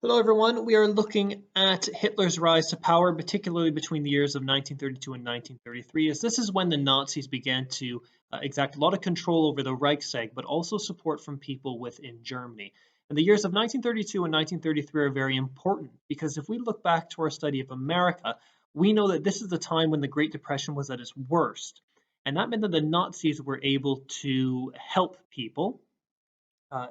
Hello everyone, we are looking at Hitler's rise to power, particularly between the years of 1932 and 1933, as this is when the Nazis began to exact a lot of control over the Reichstag, but also support from people within Germany. And the years of 1932 and 1933 are very important because if we look back to our study of America, we know that this is the time when the Great Depression was at its worst. And that meant that the Nazis were able to help people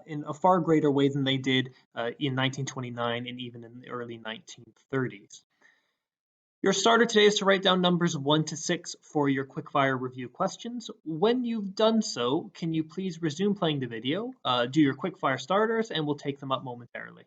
in a far greater way than they did in 1929 and even in the early 1930s. Your starter today is to write down numbers 1 to 6 for your quickfire review questions. When you've done so, can you please resume playing the video, do your quickfire starters, and we'll take them up momentarily.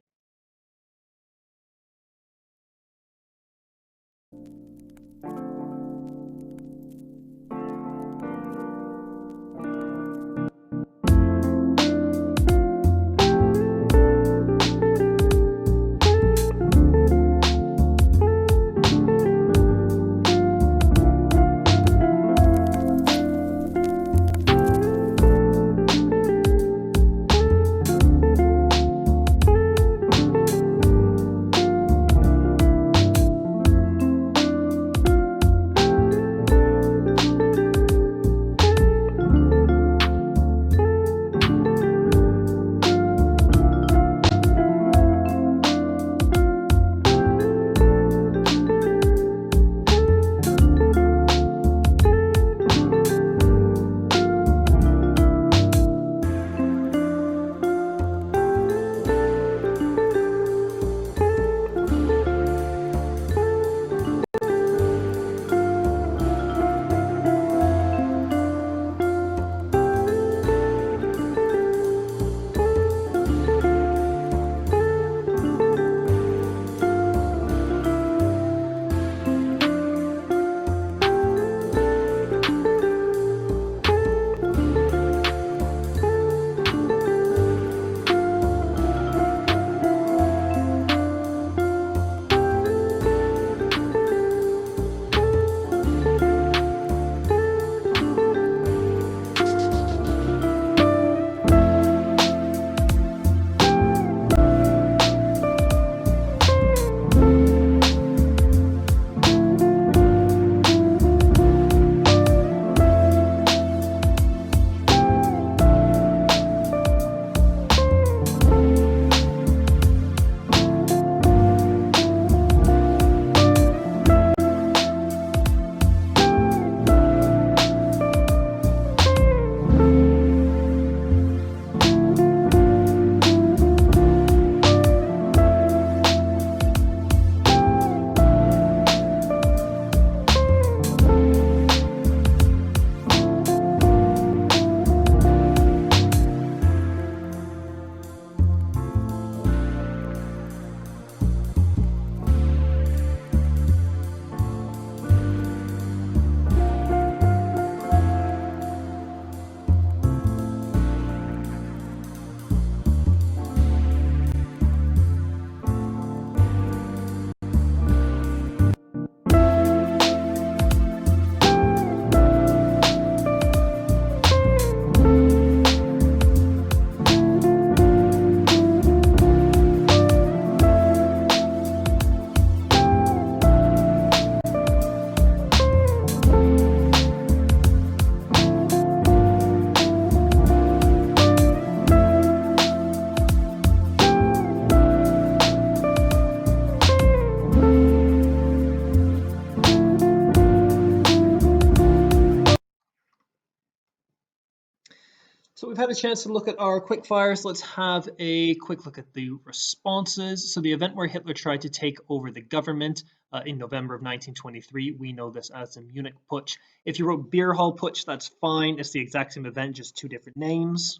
So we've had a chance to look at our quick fires. Let's have a quick look at the responses. So the event where Hitler tried to take over the government in November of 1923, we know this as the Munich Putsch. If you wrote Beer Hall Putsch, that's fine. It's the exact same event, just two different names.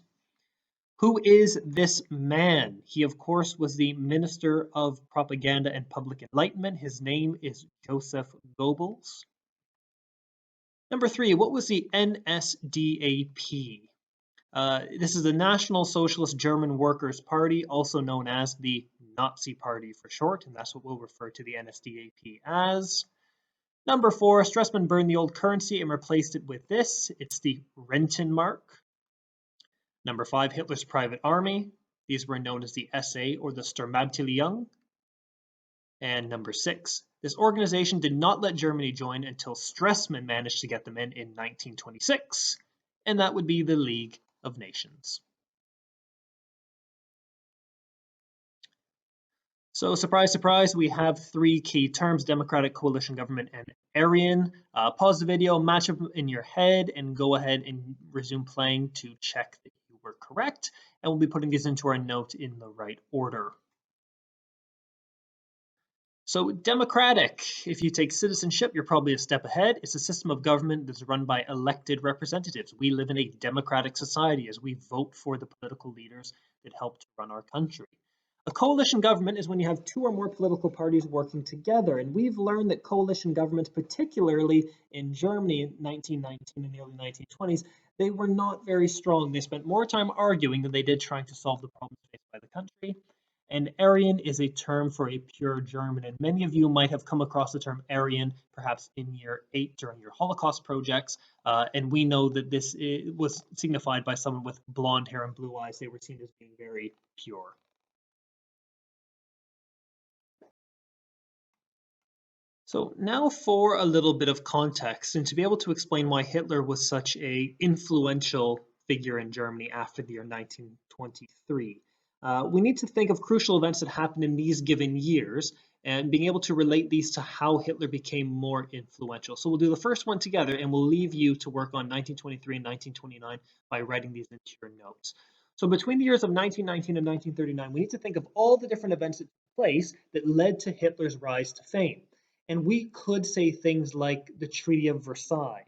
Who is this man? He, of course, was the Minister of Propaganda and Public Enlightenment. His name is Joseph Goebbels. Number 3, what was the NSDAP? This is the National Socialist German Workers' Party, also known as the Nazi Party for short, and that's what we'll refer to the NSDAP as. Number 4, Stresemann burned the old currency and replaced it with this. It's the Rentenmark. Number 5, Hitler's private army. These were known as the SA or the Sturmabteilung. And number 6, this organization did not let Germany join until Stresemann managed to get them in 1926, and that would be the League of Nations. So surprise, surprise, we have 3 key terms: democratic, coalition government, and Aryan. Pause the video, match up in your head, and go ahead and resume playing to check that you were correct. And we'll be putting these into our note in the right order. So democratic, if you take citizenship, you're probably a step ahead. It's a system of government that's run by elected representatives. We live in a democratic society as we vote for the political leaders that help to run our country. A coalition government is when you have 2 or more political parties working together. And we've learned that coalition governments, particularly in Germany in 1919 and the early 1920s, they were not very strong. They spent more time arguing than they did trying to solve the problems faced by the country. And Aryan is a term for a pure German, and many of you might have come across the term Aryan perhaps in year 8 during your Holocaust projects, and we know that this was signified by someone with blonde hair and blue eyes. They were seen as being very pure. So now for a little bit of context, and to be able to explain why Hitler was such an influential figure in Germany after the year 1923. We need to think of crucial events that happened in these given years and being able to relate these to how Hitler became more influential. So we'll do the first one together, and we'll leave you to work on 1923 and 1929 by writing these into your notes. So between the years of 1919 and 1939, we need to think of all the different events that took place that led to Hitler's rise to fame. And we could say things like the Treaty of Versailles.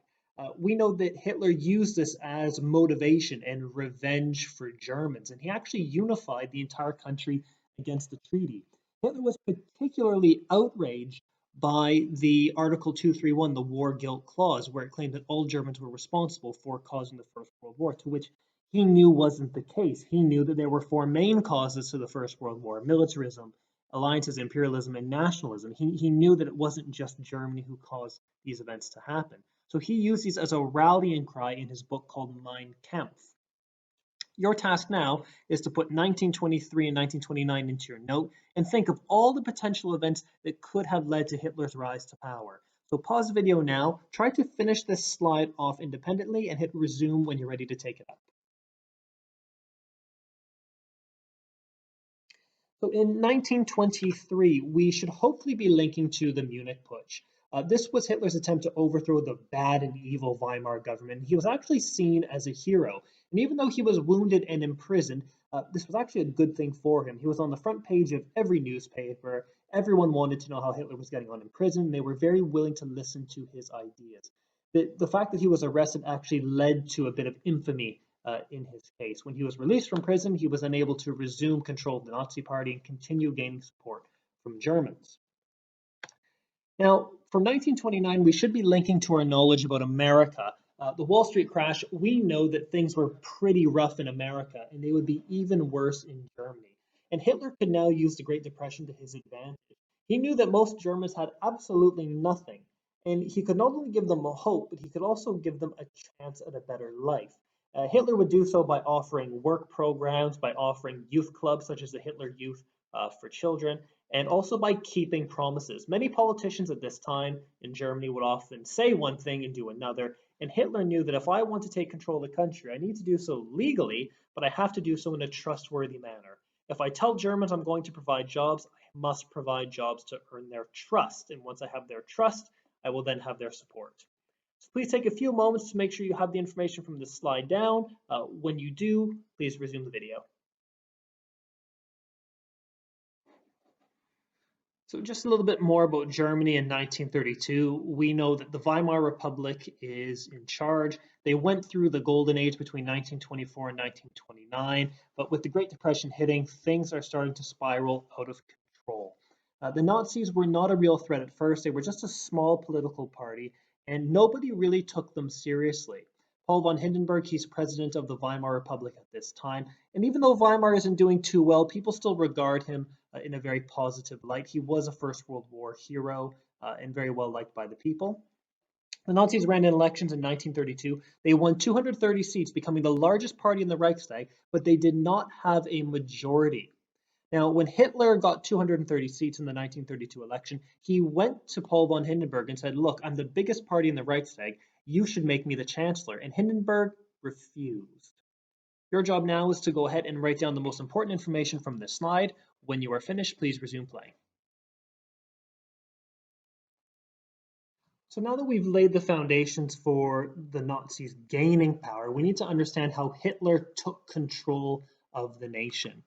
We know that Hitler used this as motivation and revenge for Germans, and he actually unified the entire country against the treaty. Hitler was particularly outraged by the Article 231, the War Guilt Clause, where it claimed that all Germans were responsible for causing the First World War, to which he knew wasn't the case. He knew that there were 4 main causes to the First World War: militarism, alliances, imperialism, and nationalism. He knew that it wasn't just Germany who caused these events to happen. So he used these as a rallying cry in his book called Mein Kampf. Your task now is to put 1923 and 1929 into your note and think of all the potential events that could have led to Hitler's rise to power. So pause the video now, try to finish this slide off independently, and hit resume when you're ready to take it up. So in 1923, we should hopefully be linking to the Munich Putsch. This was Hitler's attempt to overthrow the bad and evil Weimar government. He was actually seen as a hero. And even though he was wounded and imprisoned, this was actually a good thing for him. He was on the front page of every newspaper. Everyone wanted to know how Hitler was getting on in prison. They were very willing to listen to his ideas. The fact that he was arrested actually led to a bit of infamy in his case. When he was released from prison, he was unable to resume control of the Nazi Party and continue gaining support from Germans. Now, from 1929, we should be linking to our knowledge about America. The Wall Street crash, we know that things were pretty rough in America, and they would be even worse in Germany. And Hitler could now use the Great Depression to his advantage. He knew that most Germans had absolutely nothing, and he could not only give them a hope, but he could also give them a chance at a better life. Hitler would do so by offering work programs, by offering youth clubs such as the Hitler Youth for Children, and also by keeping promises. Many politicians at this time in Germany would often say one thing and do another, and Hitler knew that if I want to take control of the country, I need to do so legally, but I have to do so in a trustworthy manner. If I tell Germans I'm going to provide jobs, I must provide jobs to earn their trust, and once I have their trust, I will then have their support. So please take a few moments to make sure you have the information from this slide down. When you do, please resume the video. So just a little bit more about Germany in 1932. We know that the Weimar Republic is in charge. They went through the golden age between 1924 and 1929, but with the Great Depression hitting, things are starting to spiral out of control. The Nazis were not a real threat at first. They were just a small political party, and nobody really took them seriously. Paul von Hindenburg, he's president of the Weimar Republic at this time. And even though Weimar isn't doing too well, people still regard him in a very positive light. He was a First World War hero and very well liked by the people. The Nazis ran in elections in 1932. They won 230 seats, becoming the largest party in the Reichstag, but they did not have a majority. Now, when Hitler got 230 seats in the 1932 election, he went to Paul von Hindenburg and said, "Look, I'm the biggest party in the Reichstag. You should make me the chancellor." And Hindenburg refused. Your job now is to go ahead and write down the most important information from this slide. When you are finished, please resume play. So now that we've laid the foundations for the Nazis gaining power, we need to understand how Hitler took control of the nation.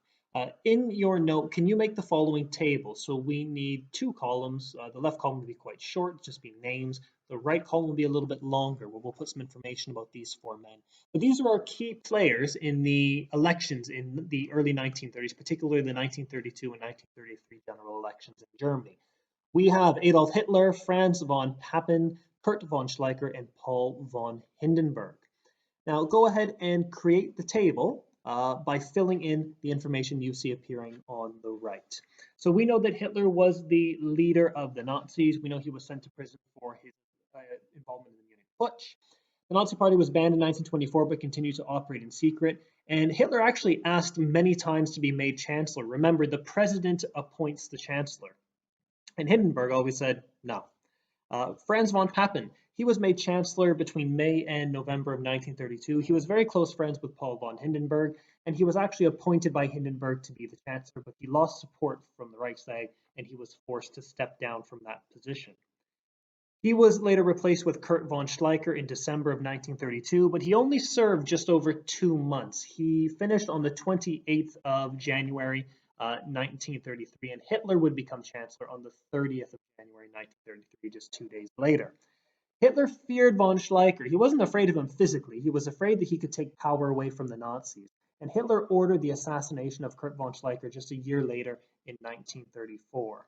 In your note, can you make the following table? So we need two columns. The left column will be quite short, just be names. The right column will be a little bit longer, where we'll put some information about these four men. But these are our key players in the elections in the early 1930s, particularly the 1932 and 1933 general elections in Germany. We have Adolf Hitler, Franz von Papen, Kurt von Schleicher, and Paul von Hindenburg. Now go ahead and create the table by filling in the information you see appearing on the right. So we know that Hitler was the leader of the Nazis. We know he was sent to prison for his involvement in the Munich Putsch. The Nazi Party was banned in 1924 but continued to operate in secret. And Hitler actually asked many times to be made chancellor. Remember, the president appoints the chancellor. And Hindenburg always said no. Franz von Papen, he was made chancellor between May and November of 1932. He was very close friends with Paul von Hindenburg, and he was actually appointed by Hindenburg to be the chancellor, but he lost support from the Reichstag, and he was forced to step down from that position. He was later replaced with Kurt von Schleicher in December of 1932, but he only served just over 2 months. He finished on the 28th of January 1933, and Hitler would become chancellor on the 30th of January 1933, just 2 days later. Hitler feared von Schleicher. He wasn't afraid of him physically. He was afraid that he could take power away from the Nazis. And Hitler ordered the assassination of Kurt von Schleicher just a year later in 1934.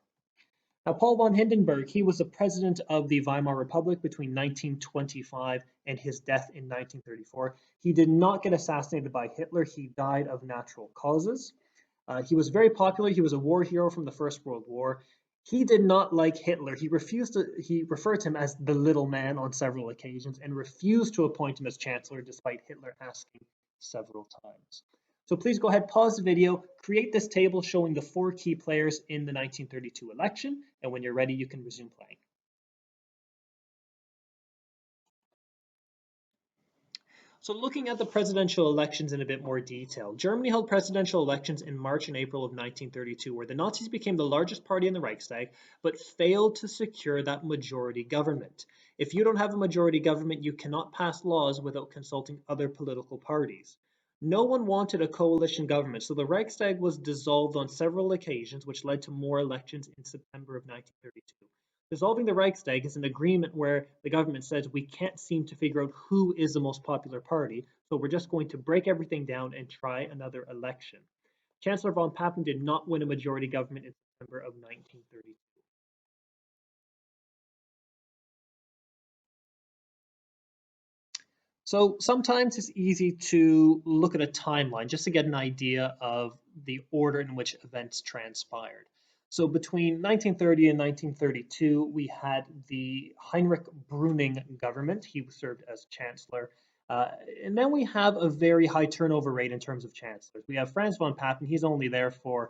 Now, Paul von Hindenburg, he was the president of the Weimar Republic between 1925 and his death in 1934. He did not get assassinated by Hitler. He died of natural causes. He was very popular. He was a war hero from the First World War. He did not like Hitler. He referred to him as the little man on several occasions and refused to appoint him as chancellor despite Hitler asking several times. So please go ahead, pause the video, create this table showing the four key players in the 1932 election, and when you're ready, you can resume playing. So looking at the presidential elections in a bit more detail, Germany held presidential elections in March and April of 1932, where the Nazis became the largest party in the Reichstag, but failed to secure that majority government. If you don't have a majority government, you cannot pass laws without consulting other political parties. No one wanted a coalition government, so the Reichstag was dissolved on several occasions, which led to more elections in September of 1932. Dissolving the Reichstag is an agreement where the government says we can't seem to figure out who is the most popular party, so we're just going to break everything down and try another election. Chancellor von Papen did not win a majority government in September of 1932. So sometimes it's easy to look at a timeline just to get an idea of the order in which events transpired. So between 1930 and 1932, we had the Heinrich Brüning government. He served as chancellor. And then we have a very high turnover rate in terms of chancellors. We have Franz von Papen. He's only there for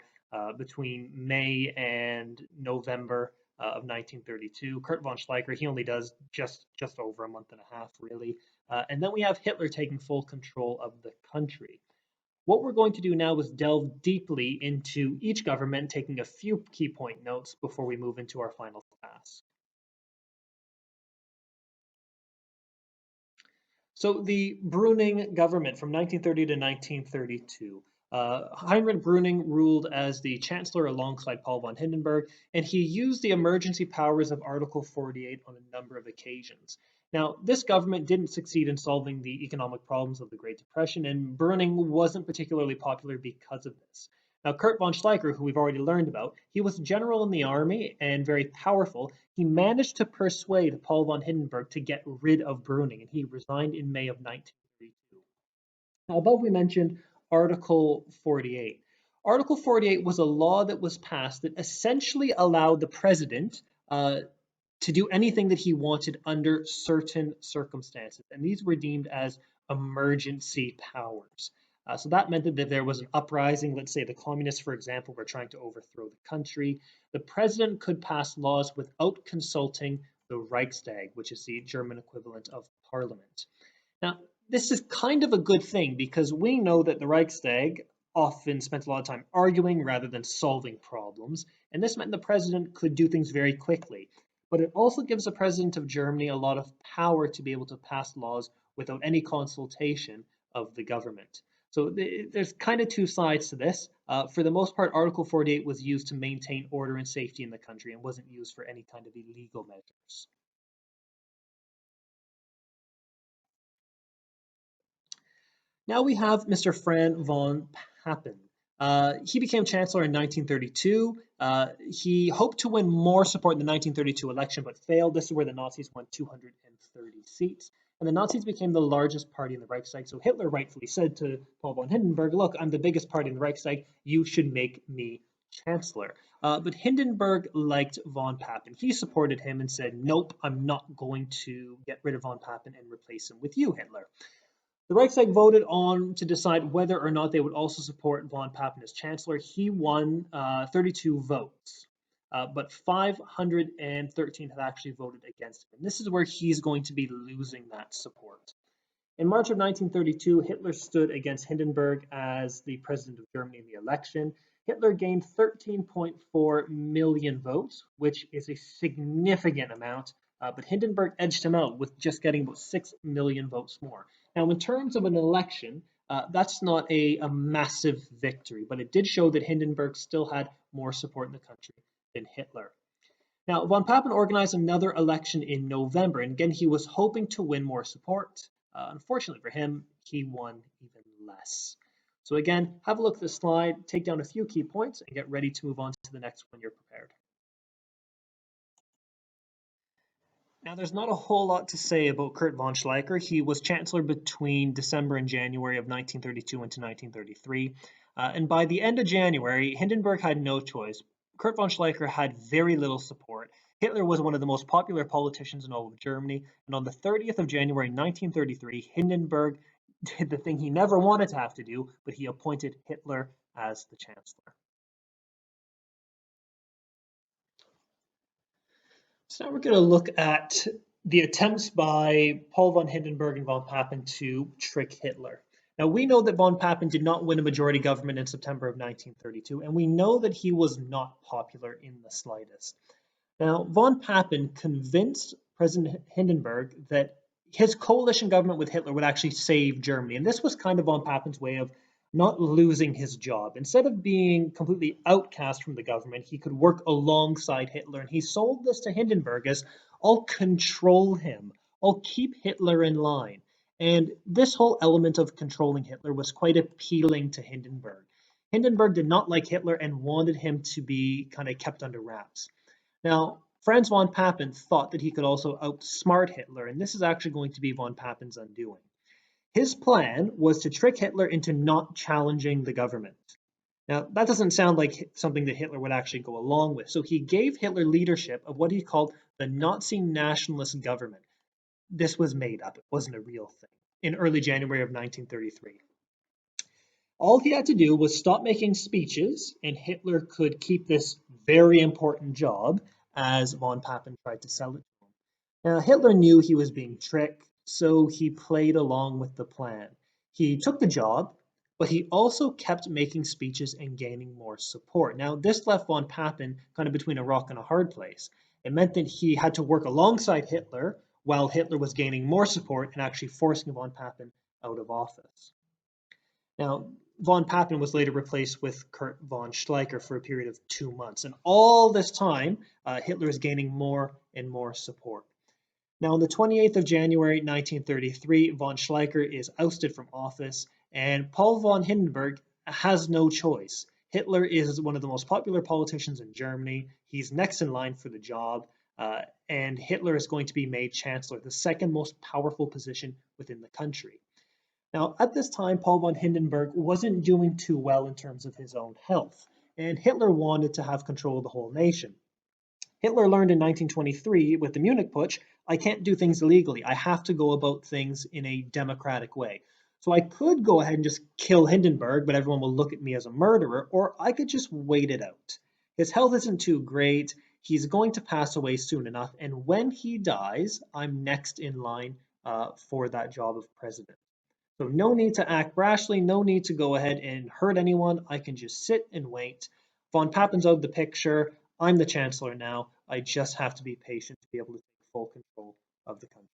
between May and November of 1932. Kurt von Schleicher, he only does just over a month and a half, really. And then we have Hitler taking full control of the country. What we're going to do now is delve deeply into each government, taking a few key point notes before we move into our final task. So the Brüning government from 1930 to 1932. Heinrich Brüning ruled as the chancellor alongside Paul von Hindenburg, and he used the emergency powers of Article 48 on a number of occasions. Now, this government didn't succeed in solving the economic problems of the Great Depression, and Brüning wasn't particularly popular because of this. Now, Kurt von Schleicher, who we've already learned about, he was a general in the army and very powerful. He managed to persuade Paul von Hindenburg to get rid of Brüning, and he resigned in May of 1932. Now, above we mentioned Article 48. Article 48 was a law that was passed that essentially allowed the president to do anything that he wanted under certain circumstances. And these were deemed as emergency powers. So that meant that if there was an uprising, let's say the communists, for example, were trying to overthrow the country, the president could pass laws without consulting the Reichstag, which is the German equivalent of parliament. Now, this is kind of a good thing because we know that the Reichstag often spent a lot of time arguing rather than solving problems, and this meant the president could do things very quickly. But it also gives the president of Germany a lot of power to be able to pass laws without any consultation of the government. So there's kind of two sides to this. For the most part, Article 48 was used to maintain order and safety in the country and wasn't used for any kind of illegal measures. Now we have Mr. Franz von Papen. He became chancellor in 1932. He hoped to win more support in the 1932 election, but failed. This is where the Nazis won 230 seats. And the Nazis became the largest party in the Reichstag. So Hitler rightfully said to Paul von Hindenburg, look, I'm the biggest party in the Reichstag. You should make me chancellor. But Hindenburg liked von Papen. He supported him and said, nope, I'm not going to get rid of von Papen and replace him with you, Hitler. The Reichstag voted on to decide whether or not they would also support von Papen as chancellor. He won 32 votes, but 513 had actually voted against him. And this is where he's going to be losing that support. In March of 1932, Hitler stood against Hindenburg as the president of Germany in the election. Hitler gained 13.4 million votes, which is a significant amount, but Hindenburg edged him out with just getting about 6 million votes more. Now, in terms of an election, that's not a massive victory, but it did show that Hindenburg still had more support in the country than Hitler. Now, von Papen organized another election in November, and again, he was hoping to win more support. Unfortunately for him, he won even less. So again, have a look at this slide, take down a few key points, and get ready to move on to the next one you're prepared. Now, there's not a whole lot to say about Kurt von Schleicher. He was chancellor between December and January of 1932 into 1933. And by the end of January, Hindenburg had no choice. Kurt von Schleicher had very little support. Hitler was one of the most popular politicians in all of Germany. And on the 30th of January 1933, Hindenburg did the thing he never wanted to have to do, but he appointed Hitler as the chancellor. So now we're going to look at the attempts by Paul von Hindenburg and von Papen to trick Hitler. Now, we know that von Papen did not win a majority government in September of 1932, and we know that he was not popular in the slightest. Now, von Papen convinced President Hindenburg that his coalition government with Hitler would actually save Germany, and this was kind of von Papen's way of not losing his job. Instead of being completely outcast from the government, he could work alongside Hitler. And he sold this to Hindenburg as, I'll control him. I'll keep Hitler in line. And this whole element of controlling Hitler was quite appealing to Hindenburg. Hindenburg did not like Hitler and wanted him to be kind of kept under wraps. Now, Franz von Papen thought that he could also outsmart Hitler, and this is actually going to be von Papen's undoing. His plan was to trick Hitler into not challenging the government. Now, that doesn't sound like something that Hitler would actually go along with. So he gave Hitler leadership of what he called the Nazi nationalist government. This was made up. It wasn't a real thing. In early January of 1933. All he had to do was stop making speeches, and Hitler could keep this very important job as von Papen tried to sell it to him. Now, Hitler knew he was being tricked, so he played along with the plan. He took the job, but he also kept making speeches and gaining more support. Now, this left von Papen kind of between a rock and a hard place. It meant that he had to work alongside Hitler while Hitler was gaining more support and actually forcing von Papen out of office. Now, von Papen was later replaced with Kurt von Schleicher for a period of 2 months. And all this time, Hitler is gaining more and more support. Now, on the 28th of January 1933, von Schleicher is ousted from office, and Paul von Hindenburg has no choice. Hitler is one of the most popular politicians in Germany. He's next in line for the job, and Hitler is going to be made chancellor, the second most powerful position within the country. Now, at this time, Paul von Hindenburg wasn't doing too well in terms of his own health, and Hitler wanted to have control of the whole nation. Hitler learned in 1923 with the Munich Putsch, I can't do things illegally. I have to go about things in a democratic way. So I could go ahead and just kill Hindenburg, but everyone will look at me as a murderer, or I could just wait it out. His health isn't too great. He's going to pass away soon enough. And when he dies, I'm next in line for that job of president. So no need to act brashly, no need to go ahead and hurt anyone. I can just sit and wait. Von Pappen's out of the picture. I'm the chancellor now. I just have to be patient to be able to take full control of the country.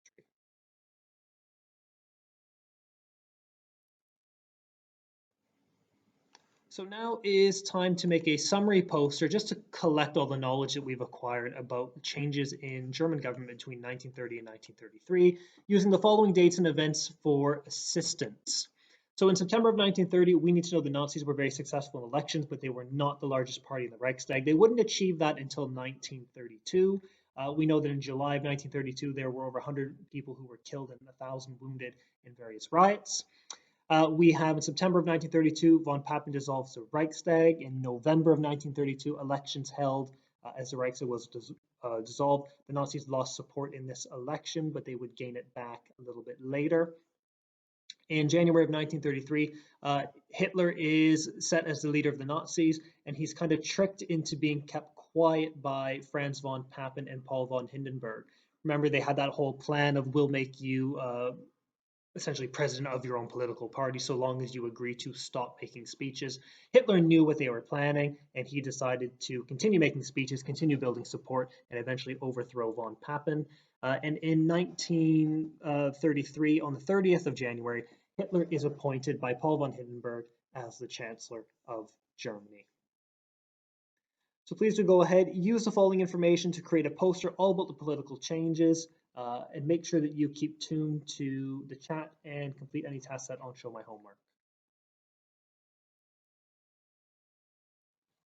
So now is time to make a summary poster just to collect all the knowledge that we've acquired about changes in German government between 1930 and 1933, using the following dates and events for assistance. So in September of 1930, we need to know the Nazis were very successful in elections, but they were not the largest party in the Reichstag. They wouldn't achieve that until 1932. We know that in July of 1932, there were over 100 people who were killed and 1,000 wounded in various riots. We have in September of 1932, von Papen dissolves the Reichstag. In November of 1932, elections held as the Reichstag was dissolved. The Nazis lost support in this election, but they would gain it back a little bit later. In January of 1933, Hitler is set as the leader of the Nazis, and he's kind of tricked into being kept quiet by Franz von Papen and Paul von Hindenburg. Remember, they had that whole plan of we'll make you essentially president of your own political party so long as you agree to stop making speeches. Hitler knew what they were planning, and he decided to continue making speeches, continue building support, and eventually overthrow von Papen. And in 1933, on the 30th of January, Hitler is appointed by Paul von Hindenburg as the Chancellor of Germany. So please do go ahead, use the following information to create a poster all about the political changes, and make sure that you keep tuned to the chat and complete any tasks that I'll show my homework.